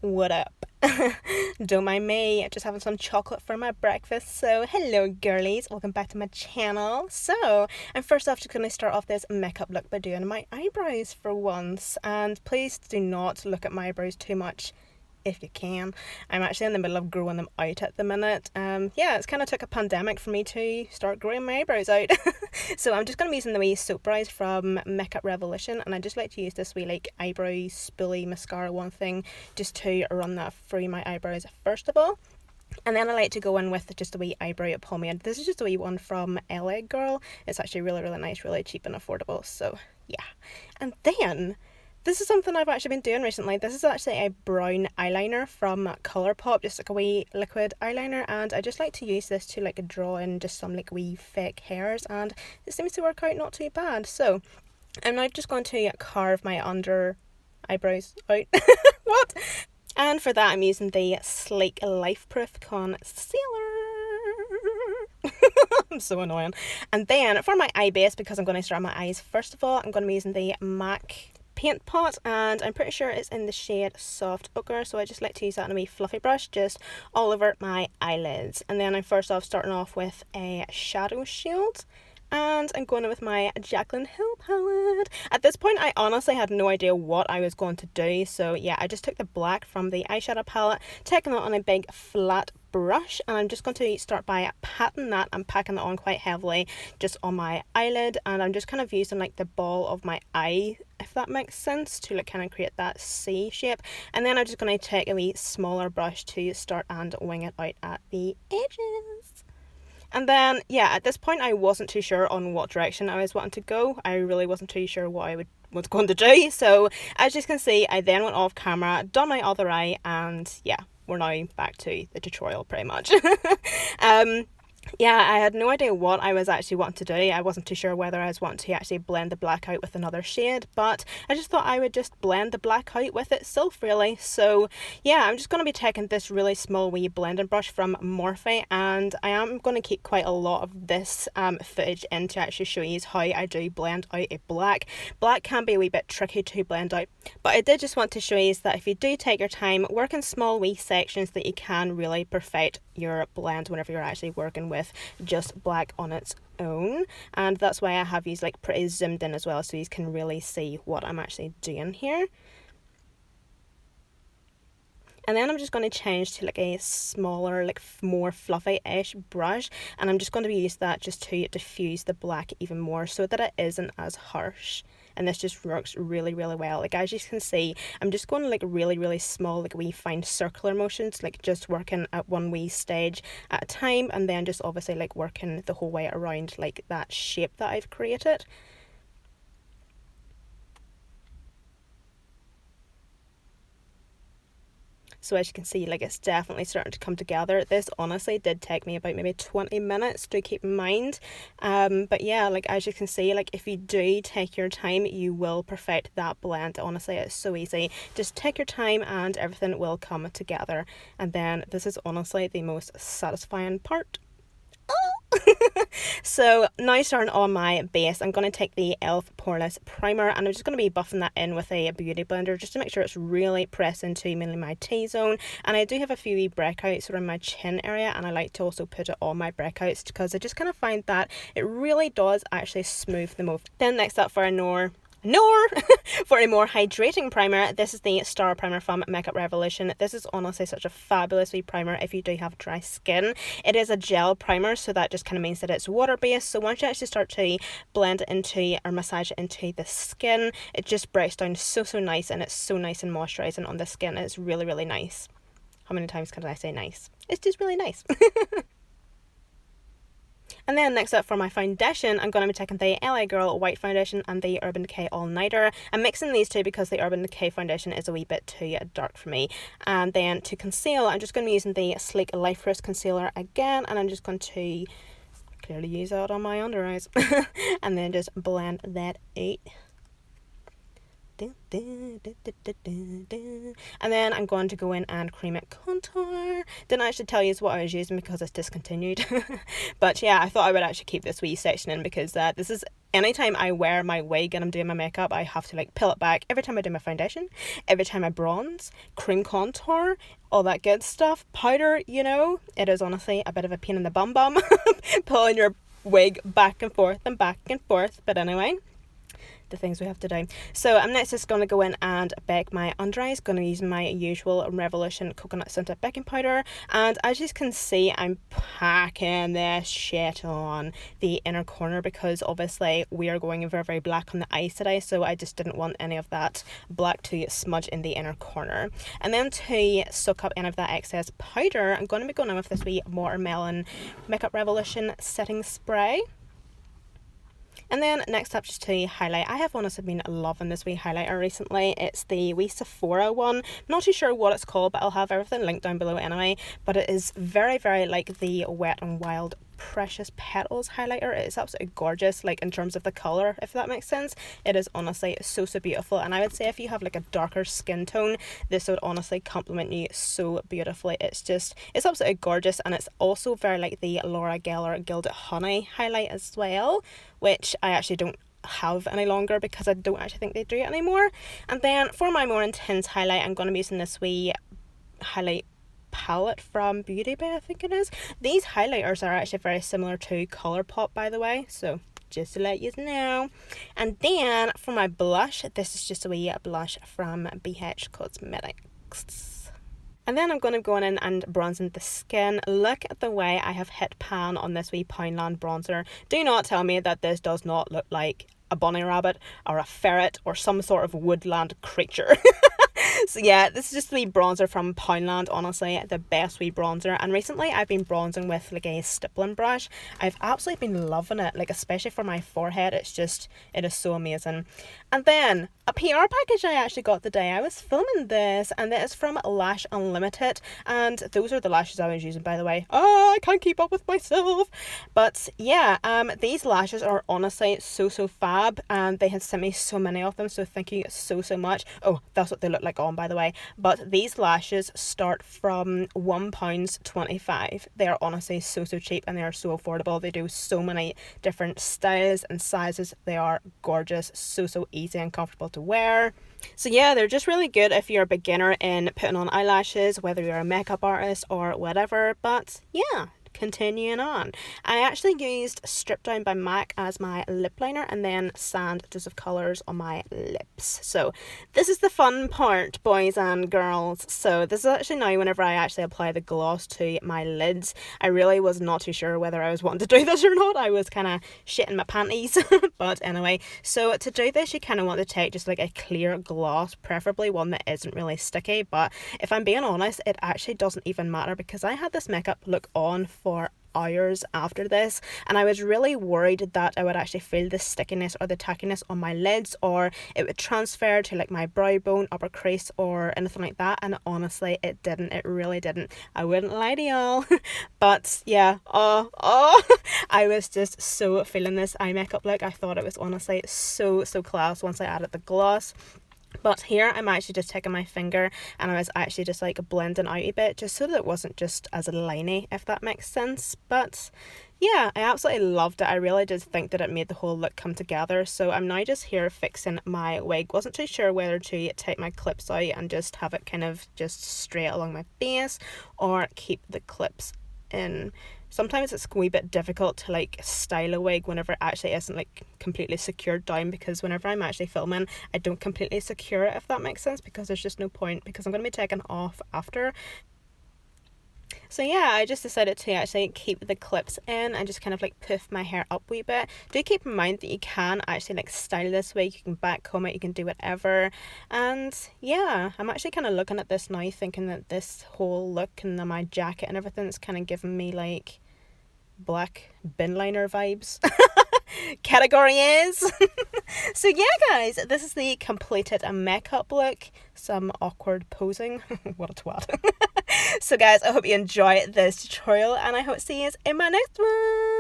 What up? Don't mind me, just having some chocolate for my breakfast. So, hello girlies, welcome back to my channel. So, I'm first off just going to start off this makeup look by doing my eyebrows for once. And please do not look at my eyebrows too much if you can. I'm actually in the middle of growing them out at the minute. Yeah, it's kind of took a pandemic for me to start growing my eyebrows out. So I'm just going to be using the wee soap brows from Makeup Revolution, and I just like to use this wee like eyebrow spoolie mascara one thing just to run that through my eyebrows first of all. And then I like to go in with just a wee eyebrow pomade. This is just a wee one from LA Girl. It's actually really nice, really cheap and affordable. So yeah. And then this is something I've actually been doing recently. This is actually a brown eyeliner from Colourpop, just like a wee liquid eyeliner, and I just like to use this to like draw in just some like wee fake hairs, and it seems to work out not too bad. So I'm now just going to carve my under eyebrows out. What? And for that I'm using the Sleek Lifeproof Concealer. I'm so annoying. And then for my eye base, because I'm going to start my eyes first of all, I'm going to be using the MAC paint pot, and I'm pretty sure it's in the shade Soft Ochre, so I just like to use that on a wee fluffy brush just all over my eyelids. And then I'm first off starting off with a shadow shield, and I'm going in with my Jaclyn Hill palette. At this point I honestly had no idea what I was going to do, so yeah, I just took the black from the eyeshadow palette, taking it on a big flat brush, and I'm just going to start by patting that and packing it on quite heavily just on my eyelid, and I'm just kind of using like the ball of my eye, if that makes sense, to like kind of create that C shape. And then I'm just going to take a wee smaller brush to start and wing it out at the edges. And then yeah, at this point I wasn't too sure on what direction I was wanting to go. I really wasn't too sure what I was going to do, so as you can see I then went off camera, done my other eye, and yeah, we're now back to the tutorial pretty much. Yeah, I had no idea what I was actually wanting to do. I wasn't too sure whether I was wanting to actually blend the black out with another shade, but I just thought I would just blend the black out with itself really. So yeah, I'm just going to be taking this really small wee blending brush from Morphe, and I am going to keep quite a lot of this footage in to actually show you how I do blend out a black. Black can be a wee bit tricky to blend out, but I did just want to show you that if you do take your time, work in small wee sections, that you can really perfect your blend whenever you're actually working with just black on its own. And that's why I have used like pretty zoomed in as well, so you can really see what I'm actually doing here. And then I'm just going to change to like a smaller, like more fluffy-ish brush, and I'm just going to use that just to diffuse the black even more so that it isn't as harsh. And this just works really well. Like as you can see, I'm just going like really small, like wee fine circular motions, like just working at one wee stage at a time, and then just obviously like working the whole way around like that shape that I've created. So as you can see, like it's definitely starting to come together. This honestly did take me about maybe 20 minutes to keep in mind. But yeah, like as you can see, like if you do take your time, you will perfect that blend. Honestly, it's so easy. Just take your time and everything will come together. And then this is honestly the most satisfying part. So now starting on my base, I'm going to take the e.l.f. poreless primer, and I'm just going to be buffing that in with a beauty blender just to make sure it's really pressed into mainly my T-zone. And I do have a few wee breakouts around my chin area, and I like to also put it on my breakouts because I just kind of find that it really does actually smooth them over. Then next up for a for a more hydrating primer, this is the Star Primer from Makeup Revolution. This is honestly such a fabulous wee primer if you do have dry skin. It is a gel primer, so that just kind of means that it's water based, so once you actually start to blend it into or massage it into the skin, it just breaks down so nice, and it's so nice and moisturizing on the skin. It's really nice. How many times can I say nice? It's just really nice. And then next up for my foundation, I'm going to be taking the LA Girl White Foundation and the Urban Decay All Nighter. I'm mixing these two because the Urban Decay foundation is a wee bit too dark for me. And then to conceal, I'm just going to be using the Sleek Lifeproof Concealer again, and I'm just going to clearly use that on my under eyes. And then just blend that out. And then I'm going to go in and cream it contour. Didn't actually tell you what I was using because it's discontinued. But yeah, I thought I would actually keep this wee section in because this is anytime I wear my wig and I'm doing my makeup, I have to like peel it back every time I do my foundation, every time I bronze, cream contour, all that good stuff, powder, you know. It is honestly a bit of a pain in the bum pulling your wig back and forth and back and forth, but anyway, the things we have to do. So I'm next just going to go in and bake my under eyes. Going to use my usual Revolution coconut scented baking powder, and as you can see, I'm packing this shit on the inner corner because obviously we are going very, very black on the eyes today, so I just didn't want any of that black to smudge in the inner corner. And then to soak up any of that excess powder, I'm going to be going in with this wee Watermelon Makeup Revolution setting spray. And then next up, just to highlight, I have honestly been loving this wee highlighter recently. It's the wee Sephora one. I'm not too sure what it's called, but I'll have everything linked down below anyway. But it is very, very like the Wet n Wild Precious Petals highlighter. It's absolutely gorgeous, like in terms of the colour, if that makes sense. It is honestly so, so beautiful, and I would say if you have like a darker skin tone, this would honestly complement you so beautifully. It's absolutely gorgeous, and it's also very like the Laura Geller Gilded Honey highlight as well, which I actually don't have any longer because I don't actually think they do it anymore. And then for my more intense highlight, I'm going to be using this wee highlight palette from Beauty Bay, I think it is. These highlighters are actually very similar to Colourpop, by the way, so just to let you know. And then for my blush, this is just a wee blush from BH Cosmetics. And then I'm going to go in and bronzing the skin. Look at the way I have hit pan on this wee Poundland bronzer. Do not tell me that this does not look like a bunny rabbit or a ferret or some sort of woodland creature. So yeah, this is just the wee bronzer from Poundland, honestly, the best wee bronzer. And recently I've been bronzing with like a stippling brush. I've absolutely been loving it, like especially for my forehead. It is so amazing. And then a PR package I actually got the day I was filming this, and it is from Lash Unlimited, and those are the lashes I was using, by the way. Oh, I can't keep up with myself. But yeah, these lashes are honestly so, so fab, and they had sent me so many of them, so thank you so, so much. Oh, that's what they look like on, by the way. But these lashes start from £1.25. They are honestly so, so cheap, and they are so affordable. They do so many different styles and sizes. They are gorgeous, so, so easy and comfortable to wear. So yeah, they're just really good if you're a beginner in putting on eyelashes, whether you're a makeup artist or whatever. But yeah, continuing on, I actually used Strip Down by MAC as my lip liner, and then Sand Joseph Colors on my lips. So this is the fun part, boys and girls. So this is actually now whenever I actually apply the gloss to my lids. I really was not too sure whether I was wanting to do this or not. I was kind of shitting my panties. But anyway, so to do this, you kind of want to take just like a clear gloss, preferably one that isn't really sticky. But if I'm being honest, it actually doesn't even matter, because I had this makeup look on for hours after this, and I was really worried that I would actually feel the stickiness or the tackiness on my lids, or it would transfer to like my brow bone, upper crease, or anything like that. And honestly, it didn't. It really didn't. I wouldn't lie to y'all. But yeah, I was just so feeling this eye makeup look. I thought it was honestly so class once I added the gloss. But here I'm actually just taking my finger and I was actually just like blending out a bit, just so that it wasn't just as liney, if that makes sense. But yeah, I absolutely loved it. I really did think that it made the whole look come together. So I'm now just here fixing my wig. Wasn't too sure whether to take my clips out and just have it kind of just straight along my face, or keep the clips in. Sometimes it's a wee bit difficult to like style a wig whenever it actually isn't like completely secured down, because whenever I'm actually filming, I don't completely secure it, if that makes sense, because there's just no point, because I'm going to be taking off after. So yeah, I just decided to actually keep the clips in and just kind of like poof my hair up a wee bit. Do keep in mind that you can actually like style this wig, you can back comb it, you can do whatever. And yeah, I'm actually kind of looking at this now thinking that this whole look and my jacket and everything is kind of giving me like black bin liner vibes. Category is. So yeah guys, this is the completed makeup look. Some awkward posing. What a twat. So guys, I hope you enjoy this tutorial, and I hope to see you in my next one.